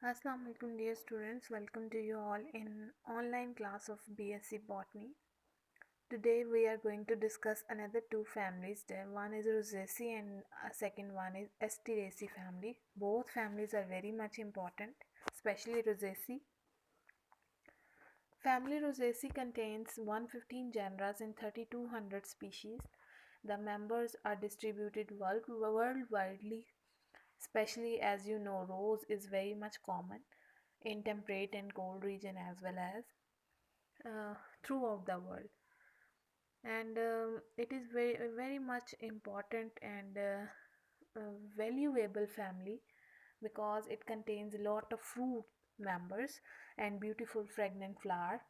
Assalamu alaikum dear students, welcome to you all in online class of BSc Botany. Today we are going to discuss another two families. One is Rosaceae and second one is Asteraceae family. Both families are very much important, especially Rosaceae. Family Rosaceae contains 115 genera and 3200 species. The members are distributed worldwide, especially as you know rose is very much common in temperate and cold region as well as uh, throughout the world, and it is very much important and valuable family because it contains a lot of fruit members and beautiful fragrant flower.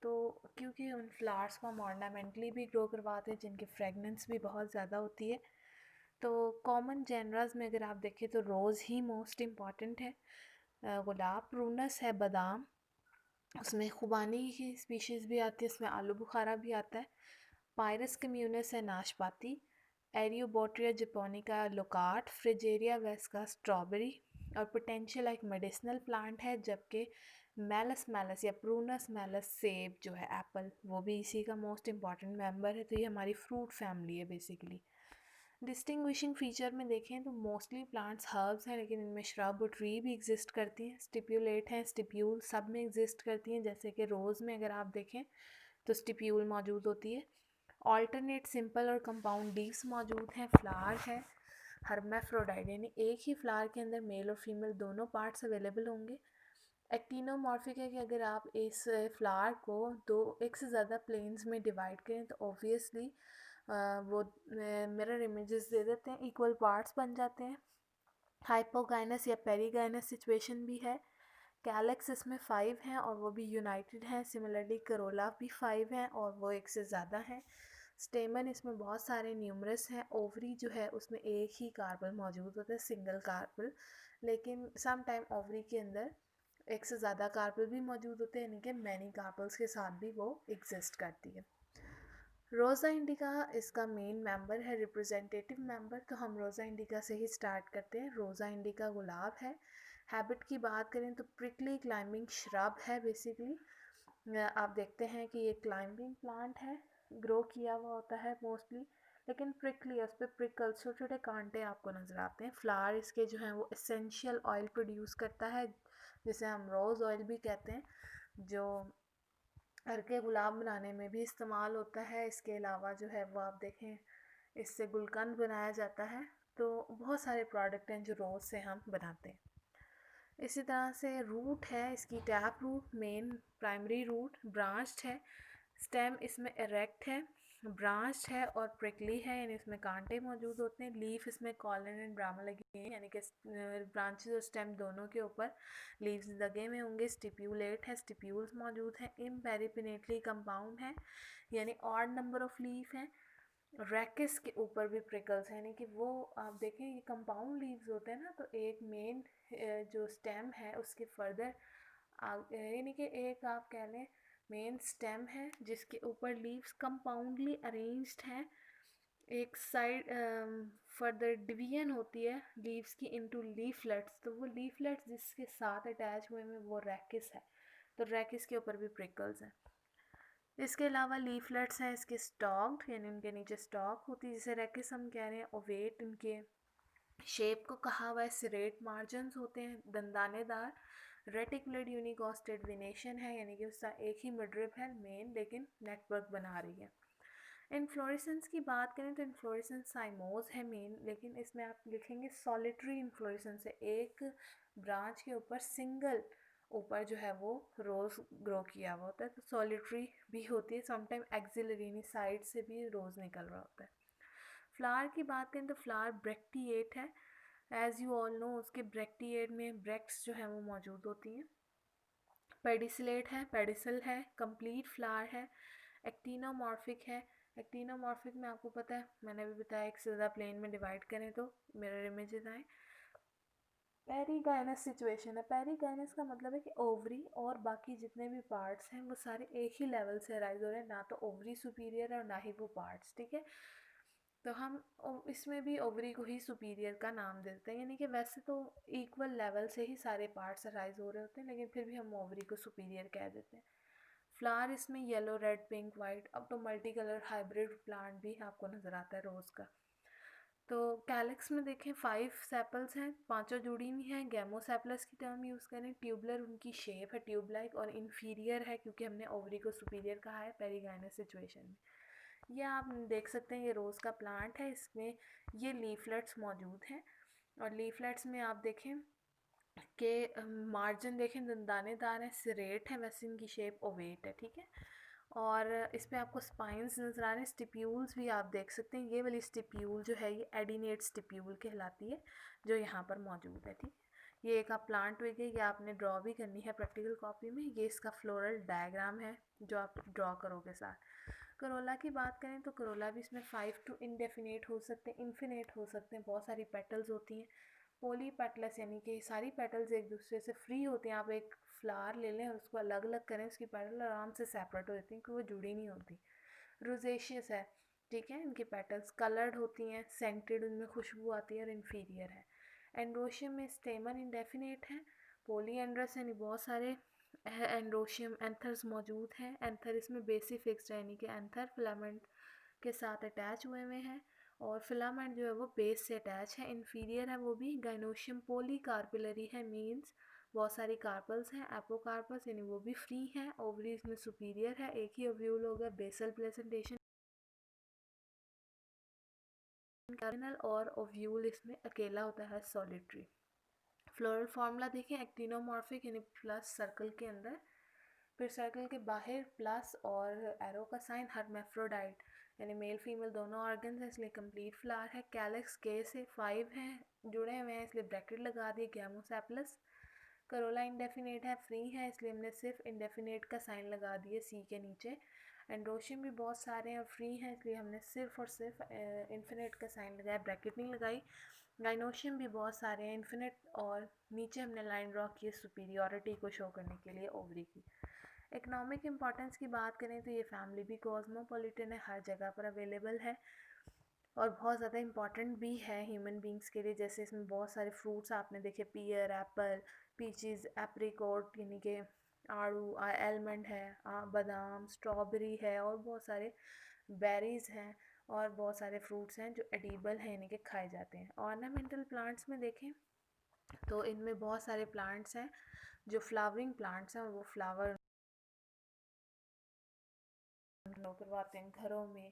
तो क्योंकि उन flowers को हम ऑर्नामेंटली भी grow करवाते हैं जिनकी fragrance भी बहुत ज़्यादा होती है। तो कॉमन जेनरास में अगर आप देखें तो रोज़ ही मोस्ट इम्पॉर्टेंट है, गुलाब, प्रूनस है, बादाम, उसमें खुबानी की स्पीशीज़ भी आती है, उसमें आलू बुखारा भी आता है, पायरस कम्यूनस है नाशपाती, एरियोबोट्रिया जपोनिका लोकार्ट, फ्रिजेरिया वेस्का स्ट्रॉबेरी और पोटेंशियल एक मेडिसिनल प्लांट है, जबकि मेलस मेलस या प्रूनस मेलस सेब जो है एप्पल वो भी इसी का मोस्ट इम्पॉर्टेंट मेंबर है। तो ये हमारी फ्रूट फैमिली है बेसिकली। डिस्टिंग्विशिंग फीचर में देखें तो मोस्टली प्लांट्स हर्ब्स हैं, लेकिन इनमें श्रब और ट्री भी एग्जिस्ट करती हैं। स्टिप्यूलेट हैं, स्टिप्यूल सब में एग्जिस्ट करती हैं, जैसे कि रोज़ में अगर आप देखें तो स्टिप्यूल मौजूद होती है। ऑल्टरनेट सिंपल और कंपाउंड लीव्स मौजूद हैं। फ्लावर है हर्माफ्रोडाइट, यानी एक ही फ्लावर के अंदर मेल और फीमेल दोनों पार्ट्स अवेलेबल होंगे। एक्टिनोमॉर्फिक है कि अगर आप इस फ्लावर को दो एक से ज़्यादा प्लेन्स में डिवाइड करें तो ऑब्वियसली वो मिरर इमेजेस दे देते हैं, इक्वल पार्ट्स बन जाते हैं। हाइपोगाइनस या पेरीगाइनस सिचुएशन भी है। कैलेक्स इसमें 5 हैं और वो भी यूनाइटेड हैं। सिमिलरली करोला भी 5 हैं और वो एक से ज़्यादा हैं। स्टेमन इसमें बहुत सारे न्यूमरस हैं। ओवरी जो है उसमें एक ही कार्बल मौजूद होता है, सिंगल कार्बल, लेकिन सम टाइम ओवरी के अंदर एक से ज़्यादा कार्बल भी मौजूद होते हैं, यानी कि मैनी कार्बल्स के साथ भी वो एग्जिस्ट करती है। रोज़ा इंडिका इसका मेन मेंबर है, रिप्रेजेंटेटिव मेंबर। तो हम रोज़ा इंडिका से ही स्टार्ट करते हैं। रोज़ा इंडिका गुलाब है। हैबिट की बात करें तो प्रिकली क्लाइंबिंग श्रब है बेसिकली। आप देखते हैं कि ये क्लाइंबिंग प्लांट है, ग्रो किया हुआ होता है मोस्टली, लेकिन प्रिकली उस पर प्रिकल छोटे छोटे कांटे आपको नज़र आते हैं। फ्लावर इसके जो हैं वो एसेंशियल ऑयल प्रोड्यूस करता है, जिसे हम रोज़ ऑयल भी कहते हैं, जो घर के गुलाब बनाने में भी इस्तेमाल होता है। इसके अलावा जो है वो आप देखें इससे गुलकंद बनाया जाता है। तो बहुत सारे प्रोडक्ट हैं जो रोज़ से हम बनाते हैं। इसी तरह से रूट है इसकी, tap root, main primary root, branched है। स्टेम इसमें इरेक्ट है, ब्रांच्ड है और प्रिकली है, यानी इसमें कांटे मौजूद होते हैं। लीफ इसमें कॉलन एंड ब्रामा लगी हैं, यानी कि ब्रांचेस और स्टेम दोनों के ऊपर लीव्स लगे हुए होंगे। स्टिप्यूलेट है, स्टिप्यूल्स मौजूद हैं। इम्पेरिपिनेटली कंपाउंड है, यानी ऑड नंबर ऑफ लीफ हैं। रैकिस के ऊपर भी प्रिकल्स हैं, यानी कि वो आप देखें ये कंपाउंड लीव्स होते हैं ना, तो एक मेन जो स्टेम है उसके फर्दर यानी कि एक आप कह लें मेन स्टेम है जिसके ऊपर लीव्स कंपाउंडली अरेंज्ड हैं। एक साइड फर्दर डिवीजन होती है लीव्स की इनटू लीफलेट्स, तो वो लीफलेट्स जिसके साथ अटैच हुए हैं वो रैकिस है। तो रैकिस के ऊपर भी प्रिकल्स हैं। इसके अलावा लीफलेट्स हैं इसके स्टॉक्ड, यानी उनके नीचे स्टॉक होती है, जिसे रैकिस हम कह रहे हैं। ओवेट इनके शेप को कहा हुआ है। सिरेट मार्जिन्स होते हैं, दंदानेदार। रेटिकुलेट यूनिकॉस्टेड विनेशन है, यानी कि उसका एक ही मिडरिप है मेन, लेकिन नेटवर्क बना रही है। इन्फ्लोरेसेंस की बात करें तो इन्फ्लोरेसेंस साइमोज है मेन, लेकिन इसमें आप लिखेंगे सॉलिटरी इन्फ्लोरेसेंस है। एक ब्रांच के ऊपर सिंगल ऊपर जो है वो रोज़ ग्रो किया हुआ होता है, तो सॉलिटरी भी होती है। समटाइम एक्सिलरी साइड से भी रोज़ निकल रहा होता है। फ्लावर की बात करें तो फ्लावर ब्रेक्टिएट है। एज यू ऑल नो उसके ब्रेक्टिएट में ब्रेक्ट्स जो है वो मौजूद होती हैं। पेडिसलेट है, पेडिसल है, कंप्लीट फ्लावर है। एक्टिनोमॉर्फिक है। एक्टिनोमॉर्फिक में आपको पता है, मैंने भी बताया एक से ज़्यादा प्लेन में डिवाइड करें तो मिरर इमेजेस आए। पेरीगाइनस सिचुएशन है। पेरीगाइनस का मतलब है कि ओवरी और बाकी जितने भी पार्ट्स हैं वो सारे एक ही लेवल से अराइज हो रहे हैं, ना तो ओवरी सुपीरियर है और ना ही वो पार्ट्स, ठीक है। तो हम इसमें भी ओवरी को ही सुपीरियर का नाम देते हैं, यानी कि वैसे तो इक्वल लेवल से ही सारे पार्ट्स अराइज हो रहे होते हैं, लेकिन फिर भी हम ओवरी को सुपीरियर कह देते हैं। फ्लावर इसमें येलो, रेड, पिंक, वाइट, अब तो मल्टी कलर हाइब्रिड प्लांट भी आपको नज़र आता है रोज़ का। तो कैलिक्स में देखें 5 सेपल्स हैं, पांचों जुड़ी हुई हैं। गैमोसेपलस की टर्म यूज़ करें। ट्यूबलर उनकी शेप है ट्यूब लाइक, और इन्फीरियर है क्योंकि हमने ओवरी को सुपीरियर कहा है पेरिगाइनस सिचुएशन में। ये आप देख सकते हैं, ये रोज़ का प्लांट है, इसमें ये लीफलेट्स मौजूद हैं। और लीफलेट्स में आप देखें कि मार्जिन देखें दानेदार है, सिरेट है, वैसे इनकी शेप ओवेट है, ठीक है। और इस पर आपको स्पाइंस नज़र आ रहे हैं। स्टिप्यूल्स भी आप देख सकते हैं, ये वाली स्टिप्यूल जो है ये एडिनेट स्टिप्यूल कहलाती है, जो यहाँ पर मौजूद है, ठीक है। ये एक आप प्लांट हुई गई, ये आपने ड्रॉ भी करनी है प्रैक्टिकल कॉपी में। ये इसका फ्लोरल डायग्राम है जो आप ड्रॉ करोगे साथ। करोला की बात करें तो करोला भी इसमें 5 टू इनडेफिनेट हो सकते हैं, इन्फिनेट हो सकते हैं, बहुत सारी पेटल्स होती हैं। पोली पेटलस यानी कि सारी पेटल्स एक दूसरे से फ्री होती हैं। आप एक फ्लावर ले लें और उसको अलग अलग करें, उसकी पेटल आराम से सेपरेट हो जाती हैं क्योंकि वो जुड़ी नहीं होती। रोजेशियस है, ठीक है, इनकी पेटल्स कलर्ड होती हैं, सेंटेड, उनमें खुशबू आती है, और इन्फीरियर है। एंड्रोशियम में स्टेमन इंडेफिनेट है। पोलीएंड्रस यानी बहुत सारे एंड्रोशियम एंथर्स मौजूद हैं। एंथर इसमें बेसिक फिक्स्ड है, यानी कि एंथर फिलामेंट के साथ अटैच हुए हुए हैं, और फिलामेंट जो है वो बेस से अटैच है। इन्फीरियर है वो भी। गाइनोशियम पोली कार्पिलरी है, मीन्स बहुत सारी कार्पल्स हैं। एपोकार्पस यानी वो भी फ्री हैं। ओवरी इसमें सुपीरियर है, एक ही ओव्यूल होगा। बेसल प्रेजेंटेशन टर्मिनल, और ओव्यूल इसमें अकेला होता है, सॉलिटरी। फ्लोरल फार्मूला देखें, एक्टिनोमॉर्फिक यानी प्लस सर्कल के अंदर, फिर सर्कल के बाहर प्लस और एरो का साइन। हर्मेफ्रोडाइट यानी मेल फीमेल दोनों ऑर्गन्स हैं, इसलिए कंप्लीट फ्लावर है। कैलिक्स के से 5 हैं जुड़े हुए हैं, इसलिए ब्रैकेट लगा दिए। गैमोसेपलस करोला इंडेफिनेट है, फ्री है, इसलिए हमने सिर्फ इंडेफिनेट का साइन लगा दिए सी के नीचे। एंड्रोशियम भी बहुत सारे हैं, फ्री हैं, इसलिए हमने सिर्फ और सिर्फ इन्फिनेट का साइन लगाया, ब्रैकेट नहीं लगाई। गाइनोशियम भी बहुत सारे हैं, इन्फिनेट, और नीचे हमने लाइन ड्रॉ की सुपीरियॉरिटी को शो करने के लिए ओवरी की। इकोनॉमिक इम्पोर्टेंस की बात करें तो ये फैमिली भी कॉस्मोपॉलिटन है, हर जगह पर अवेलेबल है, और बहुत ज़्यादा इम्पॉर्टेंट भी है ह्यूमन बींग्स के लिए। जैसे इसमें बहुत सारे फ्रूट्स आपने देखे, पियर, एप्पल, पीचीज़, एप्रिकॉट यानी कि आड़ू, आलमंड है, बादाम, स्ट्रॉबेरी है, और बहुत सारे बेरीज़ हैं, और बहुत सारे फ्रूट्स हैं जो एडिबल हैं, यानी कि खाए जाते हैं। ऑर्नामेंटल प्लांट्स में देखें तो इनमें बहुत सारे प्लांट्स हैं जो फ्लावरिंग प्लांट्स हैं, और वो फ्लावर करवाते हैं घरों में,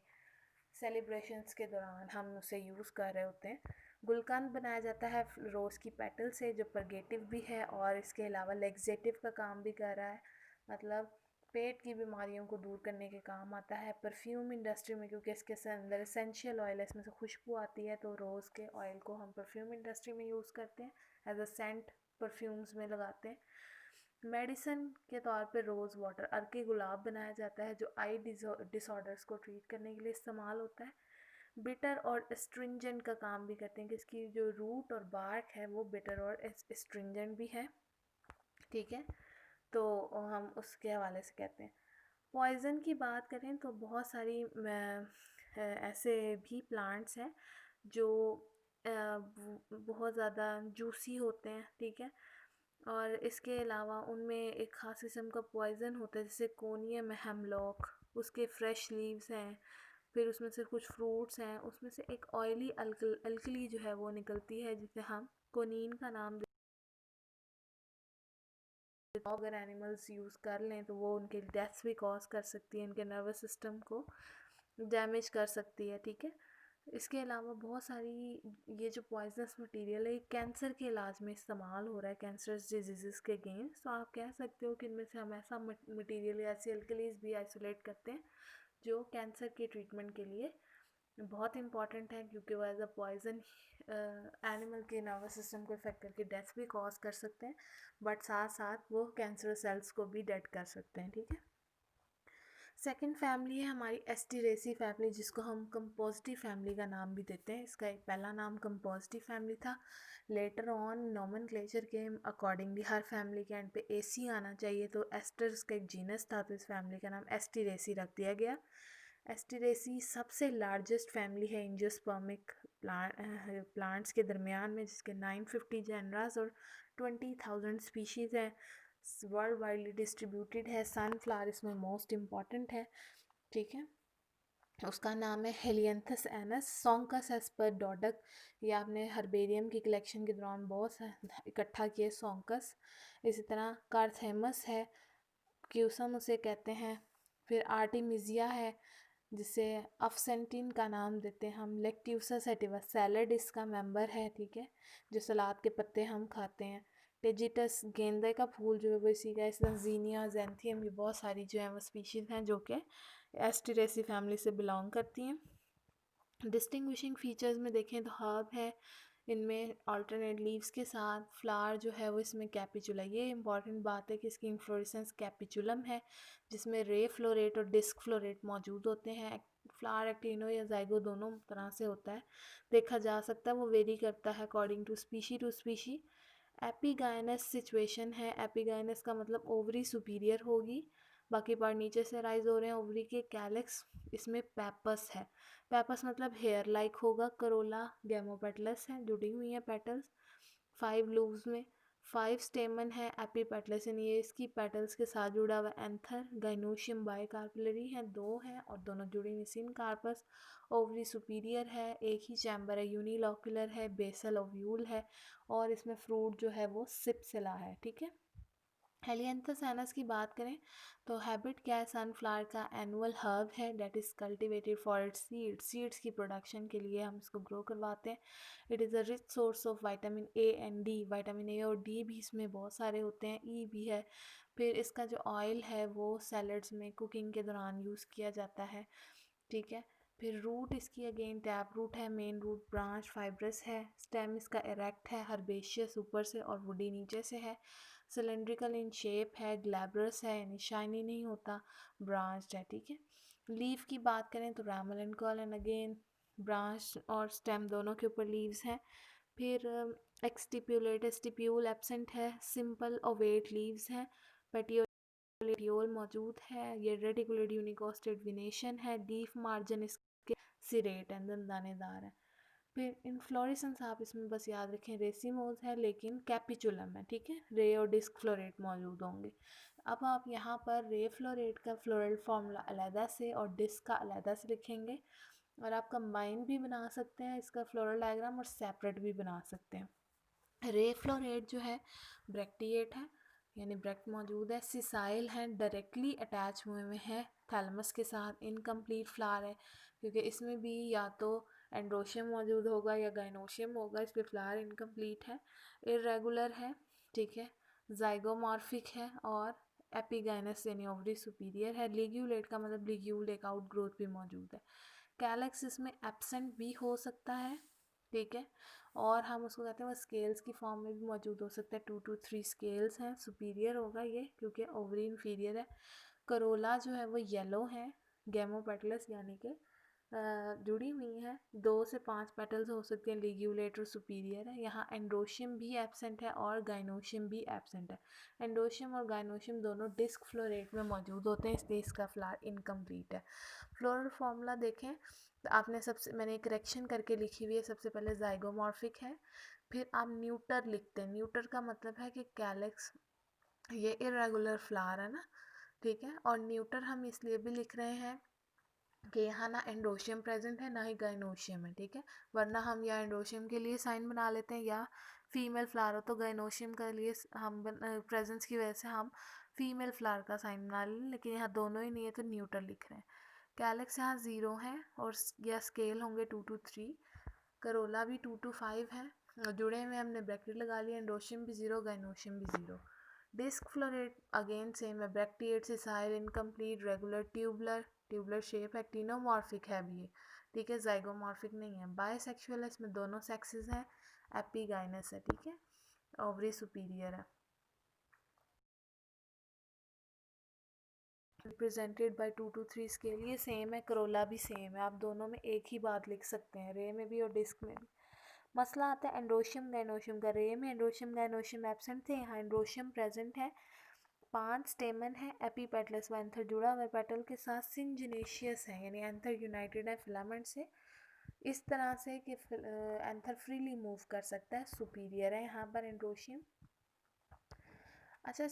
सेलिब्रेशंस के दौरान हम उसे यूज़ कर रहे होते हैं। गुलकंद बनाया जाता है रोज़ की पेटल से, जो परगेटिव भी है और इसके अलावा लेग्जेटिव का काम भी कर रहा है, मतलब पेट की बीमारियों को दूर करने के काम आता है। परफ्यूम इंडस्ट्री में, क्योंकि इसके अंदर एसेंशियल ऑयल है, इसमें से खुशबू आती है, तो रोज़ के ऑयल को हम परफ्यूम इंडस्ट्री में यूज़ करते हैं, एज अ सेंट परफ्यूम्स में लगाते हैं। मेडिसिन के तौर पे रोज़ वाटर, अर्के गुलाब बनाया जाता है, जो आई डिसऑर्डर्स को ट्रीट करने के लिए इस्तेमाल होता है। बिटर और स्ट्रिंजेंट का काम भी करते हैं, कि इसकी जो रूट और बार्क है वो बिटर और स्ट्रिंजेंट भी है, ठीक है, तो हम उसके हवाले से कहते हैं। पॉइज़न की बात करें तो बहुत सारी ऐसे भी प्लांट्स हैं जो बहुत ज़्यादा जूसी होते हैं, ठीक है, और इसके अलावा उनमें एक ख़ास किस्म का पॉइज़न होता है, जैसे कोनियम हेमलॉक, उसके फ्रेश लीव्स हैं, फिर उसमें से कुछ फ्रूट्स हैं, उसमें से एक ऑयली अल्कली जो है वो निकलती है, जिसे हम कोनीन का नाम देते हैं। अगर एनिमल्स यूज़ कर लें तो वो उनके डेथ भी कॉज कर सकती है, उनके नर्वस सिस्टम को डैमेज कर सकती है, ठीक है। इसके अलावा बहुत सारी ये जो पॉइजनस मटेरियल है, कैंसर के इलाज में इस्तेमाल हो रहा है, कैंसरस डिजीज़ के अगेंस्ट। तो आप कह सकते हो कि इनमें से हम ऐसा मटेरियल या ऐसी अल्कलीज भी आइसोलेट करते हैं जो कैंसर के ट्रीटमेंट के लिए बहुत इंपॉर्टेंट है, क्योंकि वो एज अ पॉइजन एनिमल के नर्वस सिस्टम को इफेक्ट करके डेथ भी कॉज कर सकते हैं, बट साथ साथ वो कैंसर सेल्स को भी डेड कर सकते हैं, ठीक है। सेकेंड फैमिली है हमारी एस्टीरेसी फैमिली, जिसको हम कंपोजिटिव फैमिली का नाम भी देते हैं। इसका एक पहला नाम कंपोजिटिव फैमिली था, लेटर ऑन नोमेनक्लेचर के अकॉर्डिंगली हर फैमिली के एंड पे एसी आना चाहिए, तो एस्टर्स का एक जीनस था, तो इस फैमिली का नाम एस्टीरेसी रख दिया गया। एस्टेरेसी सबसे लार्जेस्ट फैमिली है एंजियोस्पर्मिक प्लांट्स के दरमियान में, जिसके 950 जेनरास और 20,000 स्पीशीज़ हैं। वर्ल्ड वाइडली डिस्ट्रीब्यूटेड है। सनफ्लावर इसमें मोस्ट इम्पॉर्टेंट है, ठीक है। उसका नाम है हेलियंथस एनस, सॉन्कस एस्पर्डोडक। ये आपने हर्बेरियम की कलेक्शन के दौरान बहुत इकट्ठा किए सॉन्कस। इसी तरह कार्थेमस है, क्यूसम उसे कहते हैं। फिर आर्टिमिजिया है, जिसे अफसेंटिन का नाम देते हैं हम। लेक्ट्यूसा सेटिवा सैलड इसका मेंबर है, ठीक है, जो सलाद के पत्ते हम खाते हैं। टेजिटस गेंदे का फूल जो है वो इसी का। इस तरह जीनिया जेंथियम, ये बहुत सारी जो है वो स्पीशीज़ हैं जो कि एस्टेरेसी फैमिली से बिलोंग करती हैं। डिस्टिंग्विशिंग फीचर्स में देखें तो हर्ब है, इनमें अल्टरनेट लीव्स के साथ फ्लावर जो है वो इसमें कैपिचुला। ये इंपॉर्टेंट बात है कि इसकी इन्फ्लोरेसेंस कैपिचुलम है, जिसमें रे फ्लोरेट और डिस्क फ्लोरेट मौजूद होते हैं। फ्लावर एक्टिनो या जाइगो दोनों तरह से होता है, देखा जा सकता है। वो वेरी करता है according to species. Epigynous situation है, एपिगाइनस का मतलब ओवरी सुपीरियर होगी, बाकी पार्ट नीचे से राइज हो रहे हैं ओवरी के। कैलेक्स इसमें पेपस है, पेपस मतलब हेयर लाइक होगा। करोला गैमोपेटलस है, जुड़ी हुई है पेटल्स। 5 लूव्स में 5 स्टेमन है। एपीपेटलस यानी ये इसकी पेटल्स के साथ जुड़ा हुआ। एंथर गाइनोशियम बाइकार्पलरी है, 2 हैं और दोनों जुड़ी हुई सिन कार्पस। ओवरी सुपीरियर है, एक ही चैम्बर है, यूनिलॉक्यूलर है। बेसल ओव्यूल है और इसमें फ्रूट जो है वो सिप्सिला है, ठीक है। हेलियंथस एनस की बात करें तो हैबिट क्या है, सनफ्लावर का एनुअल हर्ब है that is cultivated for its seeds की प्रोडक्शन के लिए हम इसको ग्रो करवाते हैं। It is a rich source of vitamin A and D, vitamin A और डी भी इसमें बहुत सारे होते हैं, ई भी है। फिर इसका जो ऑयल है वो सैलड्स में कुकिंग के दौरान यूज़ किया जाता है, ठीक है। फिर रूट इसकी अगेन टैप रूट है, मेन रूट ब्रांच फाइब्रस है। स्टेम इसका इरेक्ट है, हर्बेशियस ऊपर से और वुडी नीचे से है। सिलेंड्रिकल इन शेप है, ग्लैब्रस है यानी शाइनी नहीं होता, ब्रांच्ड है, ठीक है। लीफ की बात करें तो ramal and cauline and again branch और स्टेम दोनों के ऊपर लीव्स हैं। फिर एक्सटिप्यूलेट स्टिप्यूल एब्सेंट है, सिंपल ओवेट लीव्स हैं। पेटियोल मौजूद है, ये रेटिकुलेट यूनिकोस्टेड विनेशन है। लीफ मार्जिन इसके सिरेट एंड दानेदार है। फिर इन्फ्लोरेसेंस आप इसमें बस याद रखें रेसिमोज है लेकिन कैपिचुलम है, ठीक है। रे और डिस्क फ्लोरेट मौजूद होंगे। अब आप यहाँ पर रे फ्लोरेट का फ्लोरल फार्मूला अलहदा से और डिस्क का अलहदा से लिखेंगे, और आप कंबाइन भी बना सकते हैं इसका फ्लोरल डायग्राम और सेपरेट भी बना सकते हैं। रे फ्लोरेट जो है ब्रैक्टिएट है, यानी ब्रैक्ट मौजूद है। सिसाइल है, डायरेक्टली अटैच हुए हुए हैं थैलमस के साथ। इनकम्प्लीट फ्लावर है क्योंकि इसमें भी या तो एंड्रोशियम मौजूद होगा या गाइनोशियम होगा, इस पर फ्लावर इनकम्प्लीट है। इरेगुलर है, ठीक है। जाइगोमॉर्फिक है और एपिगाइनस यानी ओवरी सुपीरियर है। लिग्यूलेट का मतलब लिग्यूल एक आउट ग्रोथ भी मौजूद है। कैलेक्स इसमें एब्सेंट भी हो सकता है, ठीक है, और हम उसको कहते हैं वो स्केल्स की फॉर्म में भी मौजूद हो सकता है। 2 to 3 स्केल्स हैं, सुपीरियर होगा ये क्योंकि ओवरी इन्फीरियर है। करोला जो है वो येलो है, गैमोपेटलस यानी कि जुड़ी हुई हैं। 2 से 5 पेटल्स हो सकते हैं, लिग्यूलेट और सुपीरियर है। यहाँ एंड्रोशियम भी एब्सेंट है और गाइनोशियम भी एब्सेंट है। एंड्रोशियम और गाइनोशियम दोनों डिस्क फ्लोरेट में मौजूद होते हैं, इसलिए इसका फ्लावर इनकम्प्लीट है। फ्लोरल फार्मूला देखें तो आपने सबसे, मैंने एक करेक्शन करके लिखी हुई है, सबसे पहले जाइगोमॉर्फिक है, फिर आप न्यूटर लिखते हैं। न्यूटर का मतलब है कि कैलेक्स ये इरेगुलर फ्लावर है ना, ठीक है। और न्यूटर हम इसलिए भी लिख रहे हैं कि यहाँ ना एंडोशियम प्रेजेंट है ना ही गाइनोशियम है, ठीक है। वरना हम या एंडोशियम के लिए साइन बना लेते हैं या फीमेल फ्लावर हो तो गाइनोशियम के लिए हम प्रेजेंस की वजह से हम फीमेल फ्लावर का साइन बना लें, लेकिन यहाँ दोनों ही नहीं है तो न्यूटर लिख रहे हैं। कैलेक्स यहाँ 0 है और या स्केल होंगे 2 to 3। करोला भी 2 to 5 है, जुड़े हुए हमने ब्रैकेट लगा लिया। एंडोशियम भी 0, गाइनोशियम भी 0। डिस्क फ्लोरेट अगेन सेम है, bracteate sessile incomplete regular tubular shape है। टिनोमॉर्फिक है भी ये, ठीक है, जाइगोमॉर्फिक नहीं है। बायसेक्सुअल है, इसमें दोनों सेक्सेस हैं। एपिगाइनस है, ठीक है, ओवरी सुपीरियर है। रिप्रेजेंटेड बाय 2 to 3 स्केल, ये सेम है, करोला भी सेम है। आप दोनों में एक ही बात लिख सकते हैं, रे में भी और डिस्क में भी। मसला आता है एंड्रोशियम गाइनोशियम का। रे में एंड्रोशियम गाइनोशियम एब्सेंट थे, यहाँ एंड्रोशियम प्रेजेंट है। 5 स्टेमन है, एपीपेटलस व एंथर जुड़ा हुआ है पेटल के साथ, सिंजिनेशियस है यानी एंथर यूनाइटेड है फिलामेंट से इस तरह से कि एंथर फ्रीली मूव कर सकता है, सुपीरियर है यहाँ पर एंड्रोशियम। अच्छा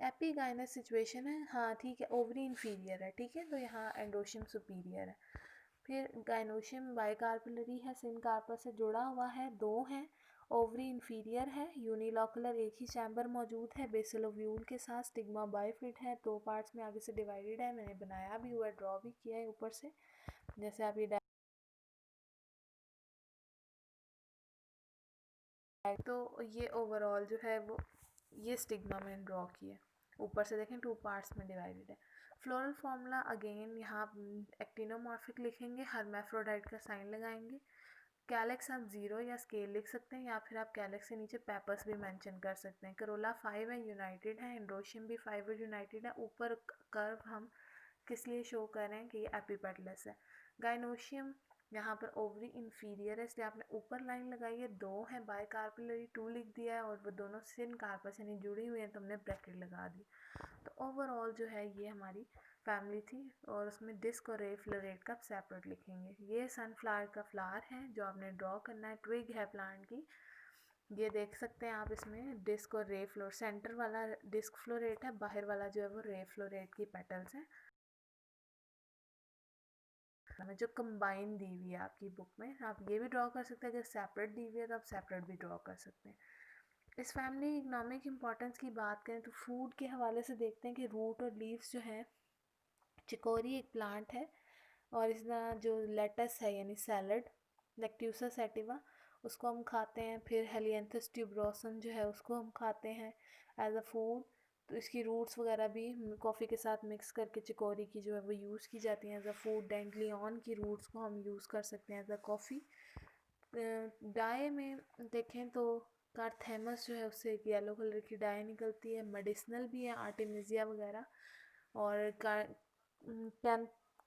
एपीगाइनस सिचुएशन है, हाँ ठीक है, ओवरी इन्फीरियर है, ठीक है, तो यहाँ एंड्रोशियम सुपीरियर है। फिर गाइनोशियम बाइकार्पलरी है, सिन कार्पस से जुड़ा हुआ है, 2 है, ओवरी इन्फीरियर है, यूनिलोकुलर एक ही चैम्बर मौजूद है, बेसल ओव्यूल के साथ, स्टिग्मा बाइफिट है, 2 पार्ट्स में आगे से डिवाइडेड है, मैंने बनाया भी हुआ है, ड्रॉ भी किया है ऊपर से, जैसे आप ये तो ये ओवरऑल जो है वो ये स्टिग्मा में ड्रॉ किया, ऊपर से देखें 2 पार्ट्स में डिवाइडेड है। फ्लोरल फॉर्मूला अगेन यहाँ एक्टिनोमॉर्फिक लिखेंगे, हर्माफ्रोडाइट का साइन लगाएंगे, कैलेक्स आप 0 या स्केल लिख सकते हैं, या फिर आप कैलेक्स से नीचे पेपर्स भी मेंशन कर सकते हैं। करोला 5 है, यूनाइटेड है, एंड्रोशियम भी 5 और यूनाइटेड है, ऊपर कर्व हम किस लिए शो कर रहे हैं कि ये एपीपेटलस है। गाइनोशियम यहाँ पर ओवरी इन्फीरियर है, इसलिए आपने ऊपर लाइन लगाई है, 2 है, बाइकार्पलरी 2 लिख दिया है, और वो दोनों सिन कार्पस यानी जुड़ी हुई हैं तो हमने ब्रैकेट लगा दी। तो ओवरऑल जो है ये हमारी फैमिली थी, और उसमें डिस्क और रे फ्लोरेट का सेपरेट लिखेंगे। ये सनफ्लावर का फ्लावर है जो आपने ड्रॉ करना है, ट्विग है प्लांट की, ये देख सकते हैं आप, इसमें डिस्क और रे फ्लोर, सेंटर वाला डिस्क फ्लोरेट है, बाहर वाला जो है वो रे फ्लोरेट की पेटल्स हैं, जो कंबाइन दी हुई है आपकी बुक में। आप ये भी ड्रॉ कर सकते हैं, अगर सेपरेट दी हुई है तो आप सेपरेट भी ड्रॉ कर सकते हैं। इस फैमिली इकोनॉमिक इम्पोर्टेंस की बात करें तो फूड के हवाले से देखते हैं कि रूट और लीव्स जो है, चिकोरी एक प्लांट है, और इसका जो लेटस है यानी सैलड, लेक्ट्यूसा सैटिवा, उसको हम खाते हैं। फिर हेलियंथस ट्यूबरोसम जो है उसको हम खाते हैं एज अ फूड। तो इसकी रूट्स वगैरह भी कॉफ़ी के साथ मिक्स करके चिकोरी की जो है वो यूज़ की जाती हैं एज अ फूड। डेंटलियन की रूट्स को हम यूज़ कर सकते हैं एज अ कॉफ़ी। डाई में देखें तो कारथेमस जो है उससे एक येलो कलर की डाई निकलती है, मेडिसिनल भी है, आर्टेमिजिया वगैरह। और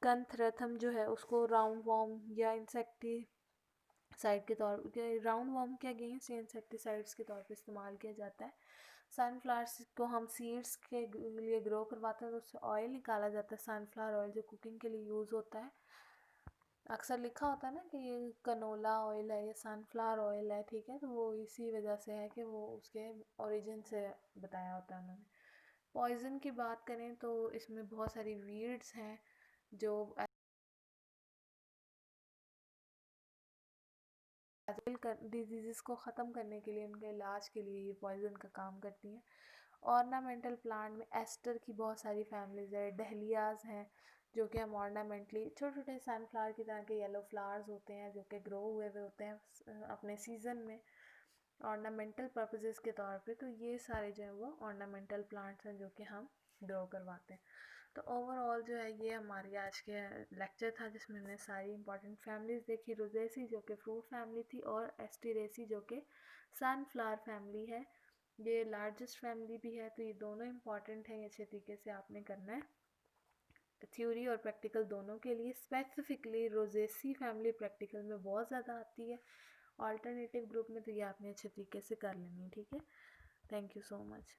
कंथरथम जो है उसको राउंड वॉर्म या इंसेक्टिसाइड के तौर पर, राउंड वॉर्म के अगेंस्ट या इंसेक्टिसाइड्स के तौर पर इस्तेमाल किया जाता है। सनफ्लावर्स को हम सीड्स के लिए ग्रो करवाते हैं तो उससे ऑयल निकाला जाता है, सनफ्लावर ऑयल, जो कुकिंग के लिए यूज़ होता है। अक्सर लिखा होता है ना कि ये कनोला ऑयल है, ये सनफ्लावर ऑयल है, ठीक है, तो वो इसी वजह से है कि वो उसके ओरिजिन से बताया होता है उन्होंने। पॉइज़न की बात करें तो इसमें बहुत सारी वीड्स हैं जो डिजीज़ को ख़त्म करने के लिए, उनके इलाज के लिए ये पॉइज़न का काम करती हैं। ऑर्नामेंटल प्लांट में एस्टर की बहुत सारी फैमिलीज़ है, डहलियाज हैं जो कि हम ऑर्नामेंटली छोटे छोटे सनफ्लावर की तरह के येलो फ्लावर्स होते हैं जो कि ग्रो हुए हुए होते हैं अपने सीज़न में ऑर्नामेंटल पर्पसेस के तौर पे। तो ये सारे जो है वो ऑर्नामेंटल प्लांट्स हैं जो कि हम ग्रो करवाते हैं। तो ओवरऑल जो है ये हमारी आज के लेक्चर था जिसमें हमने सारी इंपॉर्टेंट फैमिलीज़ देखी। रोजेसी जो कि फ्रूट फैमिली थी, और एस्टिरेसी जो कि सनफ्लावर फैमिली है, ये लार्जेस्ट फैमिली भी है। तो ये दोनों इंपॉर्टेंट हैं, ये अच्छे तरीके से आपने करना है, थ्योरी और प्रैक्टिकल दोनों के लिए। स्पेसिफिकली रोजेसी फैमिली प्रैक्टिकल में बहुत ज़्यादा आती है, ऑल्टरनेटिव ग्रुप में तो ये आपने अच्छे तरीके से कर लेनी है, ठीक है। Thank you so much.